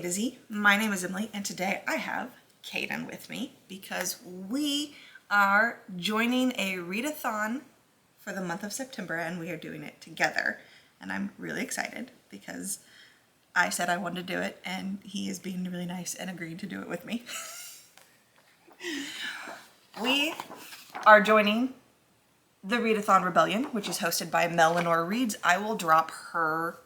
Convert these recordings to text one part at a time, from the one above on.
to Z. My name is Emily, and today I have Kaden with me because we are joining a readathon for the month of September, and we are doing it together. And I'm really excited because I said I wanted to do it, and he is being really nice and agreed to do it with me. We are joining the Readathon Rebellion, which is hosted by Lenore Reads. I will drop her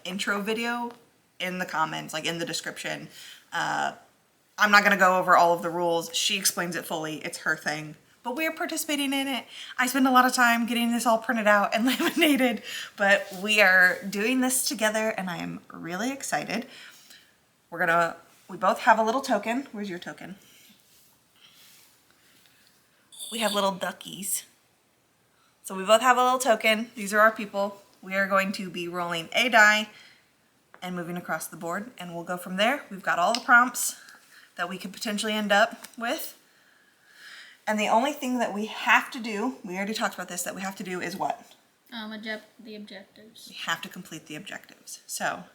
intro video in the comments, in the description. I'm not gonna go over all of the rules. She explains it fully. It's her thing, but we're participating in it. I spend a lot of time getting this all printed out and laminated, but we are doing this together and I am really excited. We both have a little token. Where's your token? We have little duckies. So we both have a little token. These are our people. We are going to be rolling a die and moving across the board, and we'll go from there. We've got all the prompts that we could potentially end up with. And the only thing that we have to do, we already talked about this, that we have to do is what? The objectives. We have to complete the objectives. So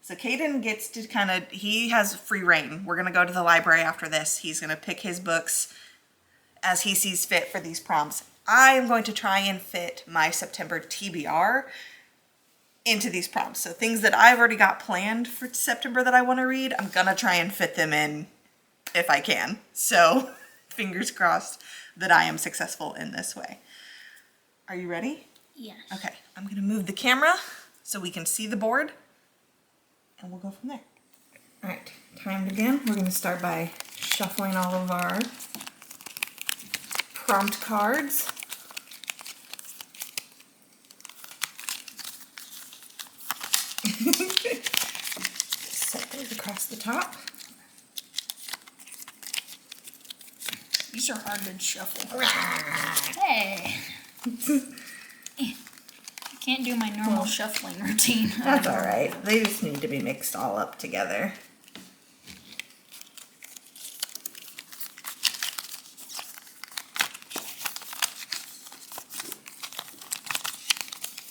Kaden gets to he has free reign. We're gonna go to the library after this. He's gonna pick his books as he sees fit for these prompts. I am going to try and fit my September TBR into these prompts. So things that I've already got planned for September that I want to read, I'm gonna try and fit them in if I can. So fingers crossed that I am successful in this way. Are you ready? Yes. Okay, I'm gonna move the camera so we can see the board and we'll go from there. All right, time to begin. We're gonna start by shuffling all of our prompt cards. Set those across the top. These are hard to shuffle. Hey! I can't do my normal shuffling routine. That's all right. They just need to be mixed all up together.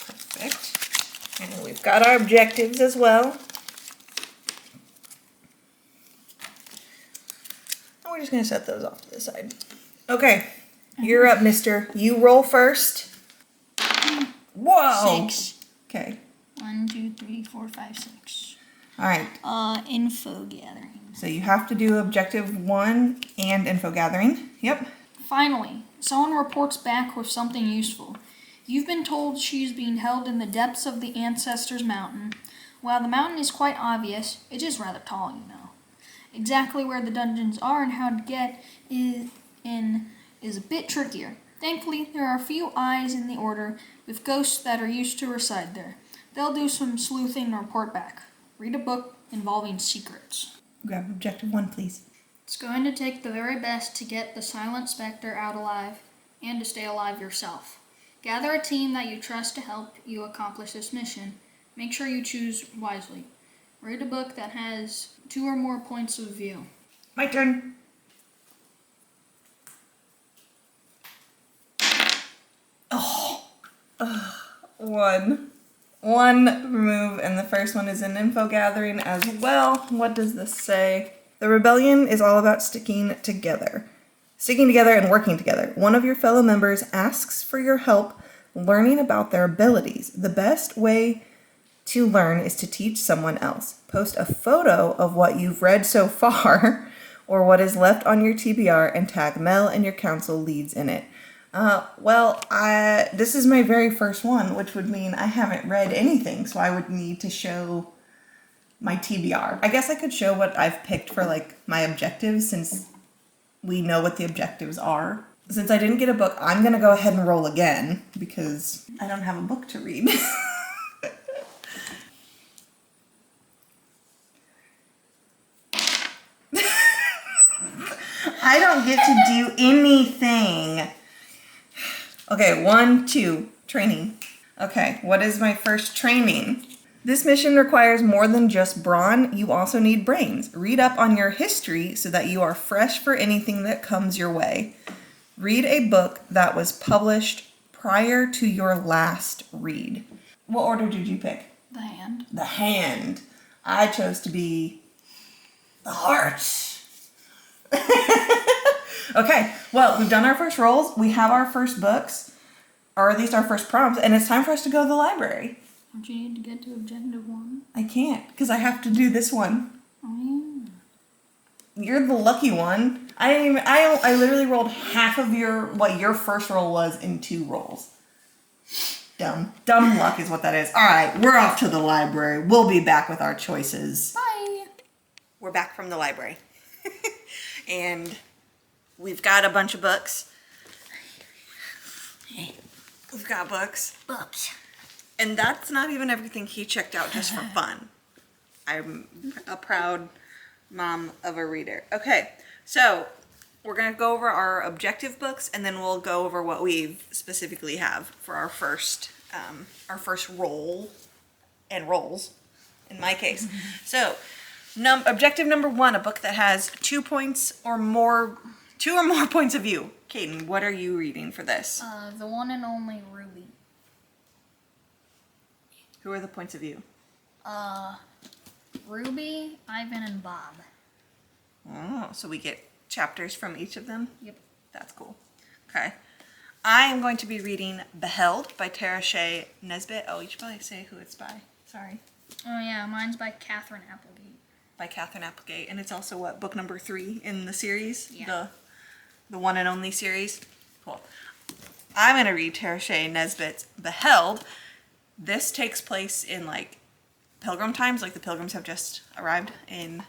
Perfect. And we've got our objectives as well. We're just going to set those off to the side. Okay, you're up, mister. You roll first. Whoa! 6. Okay. 1, 2, 3, 4, 5, 6. All right. Info gathering. So you have to do objective 1 and info gathering. Yep. Finally, someone reports back with something useful. You've been told she is being held in the depths of the Ancestors' Mountain. While the mountain is quite obvious, it is rather tall, you know. Exactly where the dungeons are and how to get in is a bit trickier. Thankfully, there are a few eyes in the order with ghosts that are used to reside there. They'll do some sleuthing and report back. Read a book involving secrets. Grab objective 1, please. It's going to take the very best to get the Silent Spectre out alive and to stay alive yourself. Gather a team that you trust to help you accomplish this mission. Make sure you choose wisely. Read a book that has 2 or more points of view. My turn. One remove, and the first one is an info gathering as well. What does this say? The rebellion is all about sticking together. Sticking together and working together. One of your fellow members asks for your help learning about their abilities. The best way to learn is to teach someone else. Post a photo of what you've read so far or what is left on your TBR and tag Mel and your council leads in it. This is my very first one, which would mean I haven't read anything, so I would need to show my TBR. I guess I could show what I've picked for my objectives since we know what the objectives are. Since I didn't get a book, I'm gonna go ahead and roll again because I don't have a book to read. I don't get to do anything. Okay, 1, 2, training. Okay, what is my first training? This mission requires more than just brawn, you also need brains. Read up on your history so that you are fresh for anything that comes your way. Read a book that was published prior to your last read. What order did you pick? The Hand. The Hand. I chose to be the Heart. Okay, well, we've done our first rolls. We have our first books, or at least our first prompts, and it's time for us to go to the library. Don't you need to get to objective 1? I can't, because I have to do this one. Oh, yeah. You're the lucky one. I literally rolled half of what your first roll was in 2 rolls. Dumb luck is what that is. All right, we're off to the library. We'll be back with our choices. Bye. We're back from the library. And we've got a bunch of books. We've got books. Books. And that's not even everything he checked out just for fun. I'm a proud mom of a reader. Okay, so we're going to go over our objective books, and then we'll go over what we specifically have for our first roll and rolls, in my case. So, objective number 1, a book that has 2 or more points of view. Kaden, what are you reading for this? The One and Only Ruby. Who are the points of view? Ruby, Ivan, and Bob. Oh, so we get chapters from each of them? Yep. That's cool. Okay. I am going to be reading Beheld by Tara Shea Nesbitt. Oh, you should probably say who it's by. Sorry. Oh, yeah, mine's by Catherine Applegate. By Catherine Applegate. And it's also, what, book number 3 in the series? Yeah. The one and only series? Cool. I'm going to read Tara Shea Nesbitt's Beheld. This takes place in, like, Pilgrim times. Like, the Pilgrims have just arrived in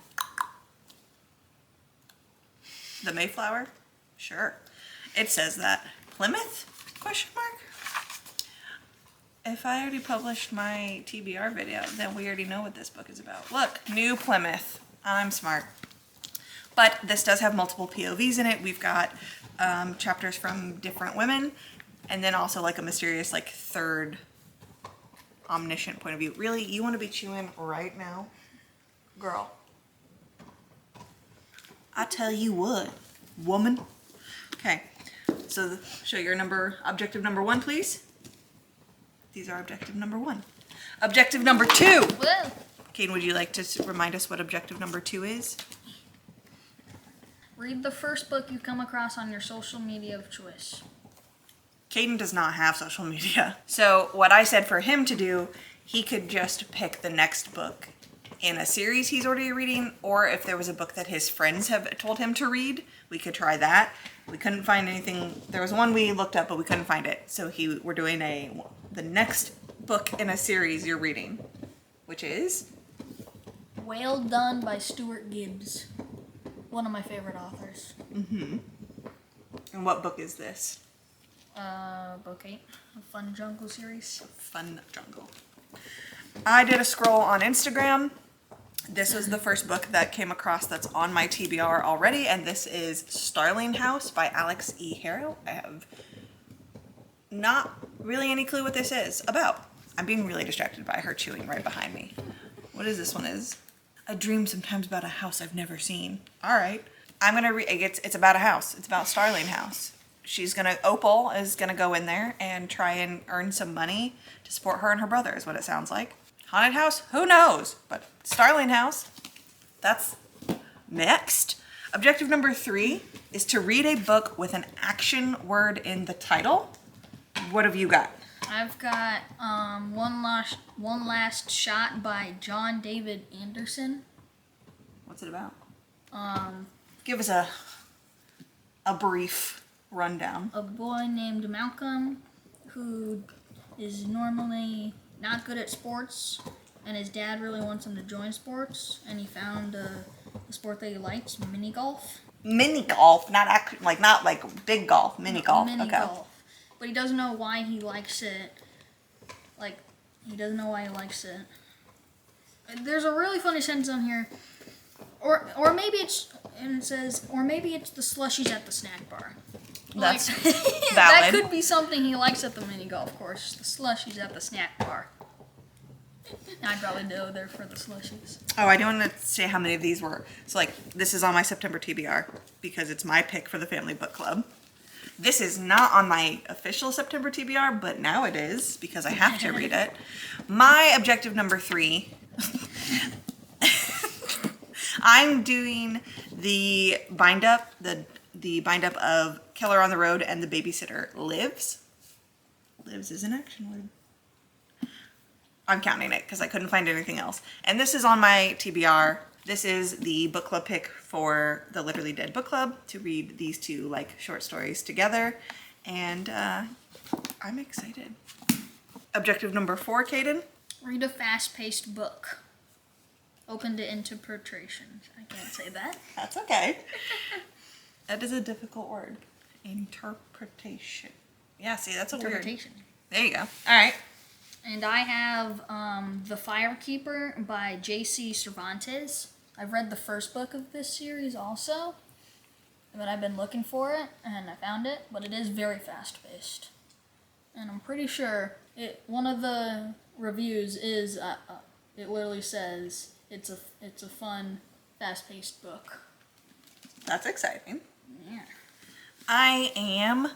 the Mayflower? Sure. It says that. Plymouth? Question mark? If I already published my TBR video, then we already know what this book is about. Look, New Plymouth. I'm smart. But this does have multiple POVs in it. We've got chapters from different women, and then also like a mysterious, like, third omniscient point of view. Really? You want to be chewing right now? Girl. I tell you what, woman. Okay, so show your objective number 1, please. These are objective number 1. Objective number 2. Whoa. Kane, would you like to remind us what objective number 2 is? Read the first book you come across on your social media of choice. Caden does not have social media. So what I said for him to do, he could just pick the next book in a series he's already reading, or if there was a book that his friends have told him to read, we could try that. We couldn't find anything. There was one we looked up, but we couldn't find it. So we're doing the next book in a series you're reading, which is Whale Done by Stuart Gibbs. One of my favorite authors. Mm-hmm. And what book is this? Book 8, the Fun Jungle series. Fun Jungle. I did a scroll on Instagram. This was the first book that came across that's on my TBR already, and this is Starling House by Alex E. Harrow. I have not really any clue what this is about. I'm being really distracted by her chewing right behind me. What is this one is? I dream sometimes about a house I've never seen. All right. I'm going to read. It's about a house. It's about Starling House. Opal is going to go in there and try and earn some money to support her and her brother is what it sounds like. Haunted house? Who knows? But Starling House, that's next. Objective number 3 is to read a book with an action word in the title. What have you got? I've got One Last Shot by John David Anderson. What's it about? Give us a brief rundown. A boy named Malcolm who is normally not good at sports, and his dad really wants him to join sports, and he found a sport that he likes, mini golf. Mini golf, not big golf, mini golf. Mini golf. But he doesn't know why he likes it. There's a really funny sentence on here. Or maybe it's the slushies at the snack bar. That's that valid. could be something he likes at the mini golf course. The slushies at the snack bar. I'd probably go there for the slushies. Oh, I don't want to say how many of these were. So, this is on my September TBR because it's my pick for the family book club. This is not on my official September TBR, but now it is because I have to read it. My objective number 3, I'm doing the bind up, the bind up of Killer on the Road and The Babysitter Lives. Lives is an action word. I'm counting it because I couldn't find anything else. And this is on my TBR. This is the book club pick for the Literally Dead book club to read these 2 like short stories together. And I'm excited. Objective number 4, Kaden. Read a fast-paced book. Open to interpretation. I can't say that. That's okay. That is a difficult word. Interpretation. Yeah, see, that's a weird. Interpretation. There you go. All right. And I have The Firekeeper by J.C. Cervantes. I've read the first book of this series also, but I've been looking for it, and I found it, but it is very fast-paced. And I'm pretty sure one of the reviews is, it literally says, it's a fun, fast-paced book. That's exciting. Yeah. I am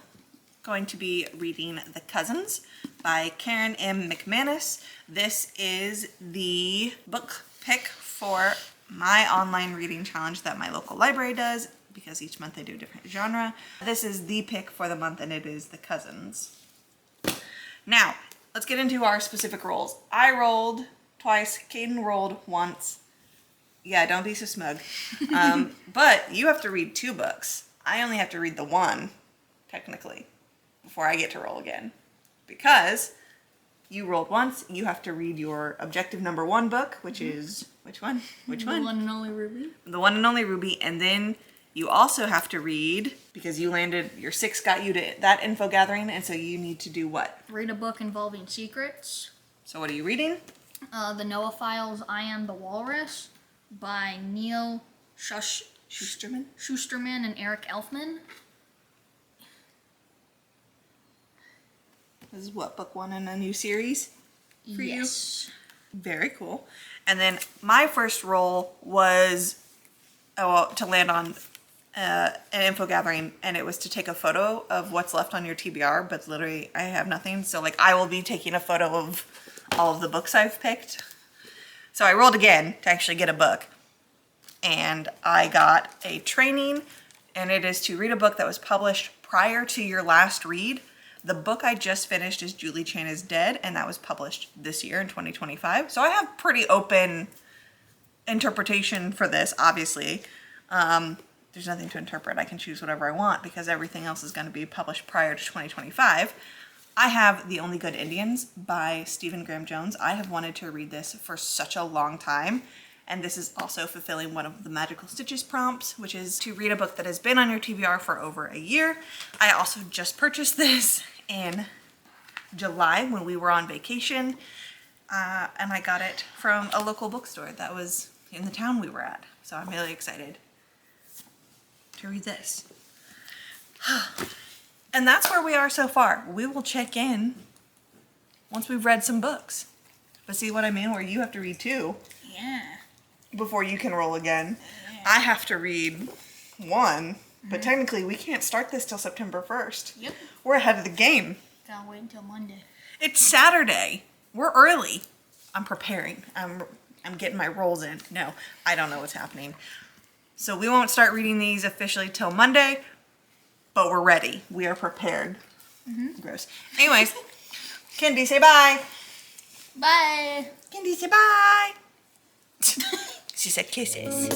going to be reading The Cousins by Karen M. McManus. This is the book pick for my online reading challenge that my local library does, because each month they do a different genre. This is the pick for the month, and it is The Cousins. Now, let's get into our specific rolls. I rolled twice, Kaden rolled once. Yeah, don't be so smug. But you have to read 2 books. I only have to read the 1, technically, before I get to roll again. Because you rolled once, you have to read your objective number 1 book, which is, which one? Which one? The One and Only Ruby. The One and Only Ruby. And then you also have to read, because you landed, your 6 got you to that info gathering, and so you need to do what? Read a book involving secrets. So what are you reading? The Noah Files, I Am the Walrus by Neil Schusterman? Schusterman and Eric Elfman. This is what, book 1 in a new series for you? Very cool. And then my first roll was to land on an info gathering, and it was to take a photo of what's left on your TBR, but literally I have nothing. So like I will be taking a photo of all of the books I've picked. So I rolled again to actually get a book, and I got a training, and it is to read a book that was published prior to your last read. The book I just finished is Julie Chan is Dead, and that was published this year in 2025. So I have pretty open interpretation for this, obviously. There's nothing to interpret. I can choose whatever I want because everything else is going to be published prior to 2025. I have The Only Good Indians by Stephen Graham Jones. I have wanted to read this for such a long time. And this is also fulfilling one of the Magical Stitches prompts, which is to read a book that has been on your TBR for over a year. I also just purchased this in July when we were on vacation. And I got it from a local bookstore that was in the town we were at. So I'm really excited to read this. And that's where we are so far. We will check in once we've read some books. But see what I mean? Where you have to read 2. Yeah. Before you can roll again. I have to read 1, but technically we can't start this till September 1st. Yep. We're ahead of the game. Gotta wait until Monday. It's Saturday. We're early. I'm preparing. I'm getting my rolls in. No, I don't know what's happening. So we won't start reading these officially till Monday, but we're ready. We are prepared. Gross. Anyways, Kendi, say bye. Bye. Kendi, say bye. She said kisses.